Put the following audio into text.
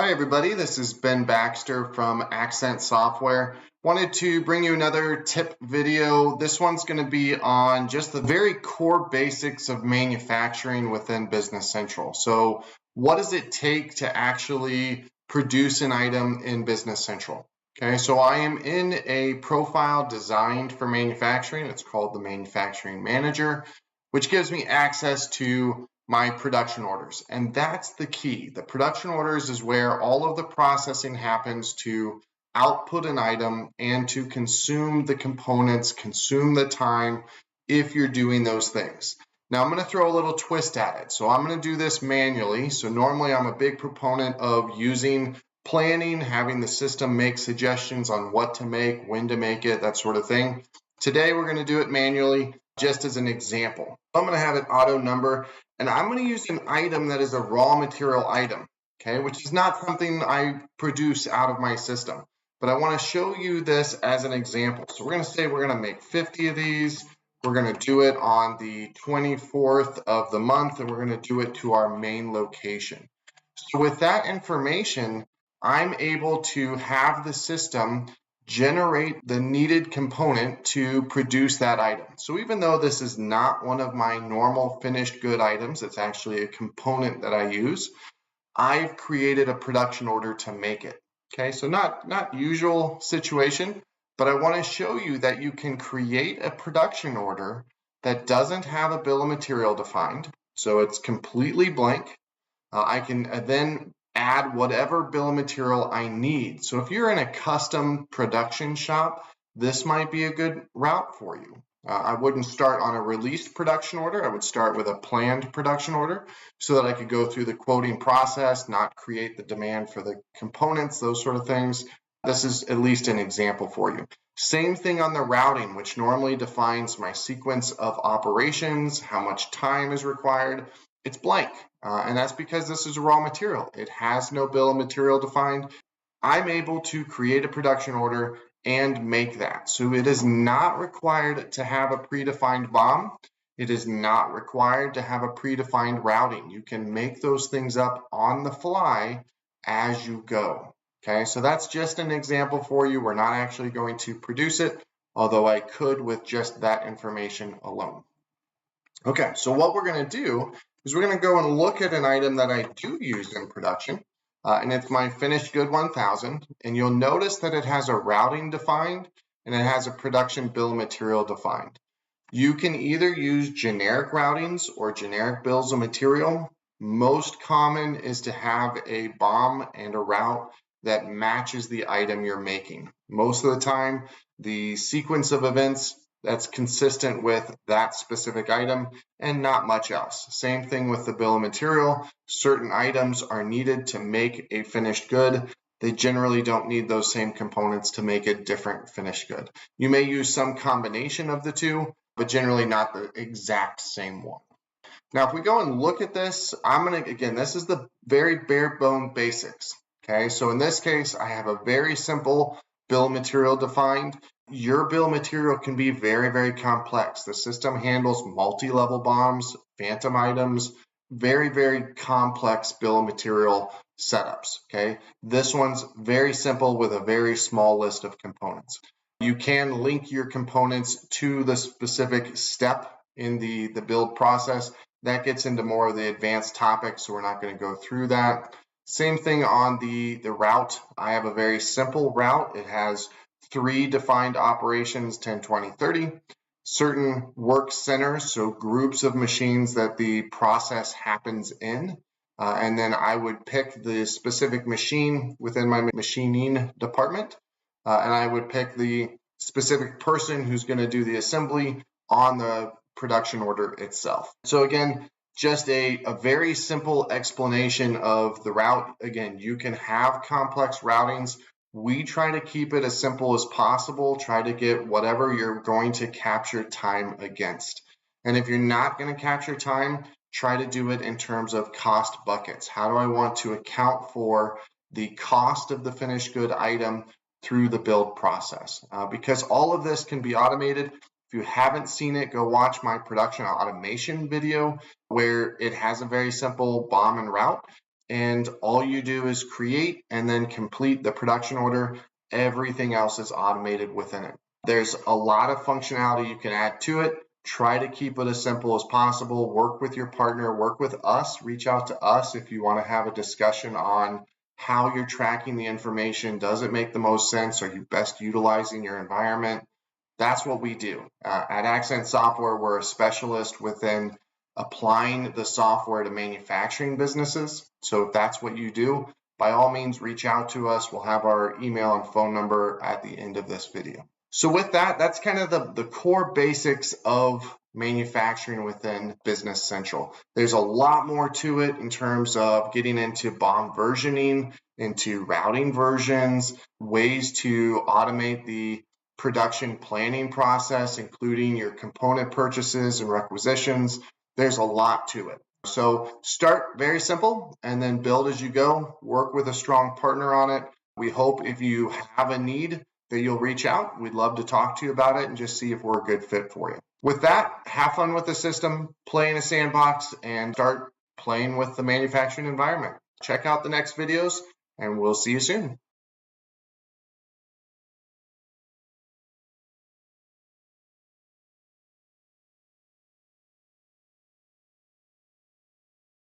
Hi everybody, this is Ben Baxter from Accent Software. Wanted to bring you another tip video. This one's going to be on just the very core basics of manufacturing within Business Central. So what does it take to actually produce an item in Business Central? Okay, so I am in a profile designed for manufacturing. It's called the Manufacturing Manager, which gives me access to my production orders. And that's the key. The production orders is where all of the processing happens to output an item and to consume the components, consume the time if you're doing those things. Now I'm going to throw a little twist at it. So I'm going to do this manually. So normally I'm a big proponent of using planning, having the system make suggestions on what to make, when to make it, that sort of thing. Today we're going to do it manually just as an example. I'm going to have it auto number. And I'm going to use an item that is a raw material item, okay, which is not something I produce out of my system. But I want to show you this as an example. So we're going to say we're going to make 50 of these. We're going to do it on the 24th of the month, and we're going to do it to our main location. So with that information, I'm able to have the system generate the needed component to produce that item. So even though this is not one of my normal finished good items, it's actually a component that I use, I've created a production order to make it. Okay, so not usual situation, but I want to show you that you can create a production order that doesn't have a bill of material defined. So it's completely blank. I can then add whatever bill of material I need. So if you're in a custom production shop, this might be a good route for you. I wouldn't start on a released production order. I would start with a planned production order so that I could go through the quoting process, not create the demand for the components, those sort of things. This is at least an example for you. Same thing on the routing, which normally defines my sequence of operations, how much time is required. It's blank, and that's because this is a raw material. It has no bill of material defined. I'm able to create a production order and make that. So it is not required to have a predefined BOM. It is not required to have a predefined routing. You can make those things up on the fly as you go. Okay, so that's just an example for you. We're not actually going to produce it, although I could with just that information alone. Okay, so what we're going to do is we're going to go and look at an item that I do use in production, and it's my finished good 1000, and you'll notice that it has a routing defined and it has a production bill of material defined. You can either use generic routings or generic bills of material. Most common is to have a BOM and a route that matches the item you're making. Most of the time, the sequence of events that's consistent with that specific item and not much else. Same thing with the bill of material. Certain items are needed to make a finished good. They generally don't need those same components to make a different finished good. You may use some combination of the two, but generally not the exact same one. Now, if we go and look at this, again, this is the very bare bone basics. Okay, so in this case, I have a very simple bill of material defined. Your bill of material can be very, very complex. The system handles multi-level BOMs, phantom items, very, very complex bill of material setups. Okay, this one's very simple with a very small list of components. You can link your components to the specific step in the build process. That gets into more of the advanced topics, so we're not going to go through that. Same thing on the route. I have a very simple route. It has 3 defined operations, 10, 20, 30. Certain work centers, so groups of machines that the process happens in. And then I would pick the specific machine within my machining department. And I would pick the specific person who's going to do the assembly on the production order itself. So again, just a very simple explanation of the route. Again, you can have complex routings. We try to keep it as simple as possible, try to get whatever you're going to capture time against. And if you're not going to capture time, try to do it in terms of cost buckets. How do I want to account for the cost of the finished good item through the build process? Because all of this can be automated. If you haven't seen it, go watch my production automation video where it has a very simple BOM and route. and all you do is create and then complete the production order. Everything else is automated within it. There's a lot of functionality you can add to it. Try to keep it as simple as possible. Work with your partner, work with us, reach out to us if you want to have a discussion on how you're tracking the information. Does it make the most sense? Are you best utilizing your environment? That's what we do. At Accent Software, we're a specialist within applying the software to manufacturing businesses. So if that's what you do, by all means, reach out to us. We'll have our email and phone number at the end of this video. So with that, that's kind of the core basics of manufacturing within Business Central. There's a lot more to it in terms of getting into BOM versioning, into routing versions, ways to automate the production planning process, including your component purchases and requisitions. There's a lot to it. So start very simple and then build as you go. Work with a strong partner on it. We hope if you have a need that you'll reach out. We'd love to talk to you about it and just see if we're a good fit for you. With that, have fun with the system, play in a sandbox, and start playing with the manufacturing environment. Check out the next videos, and we'll see you soon.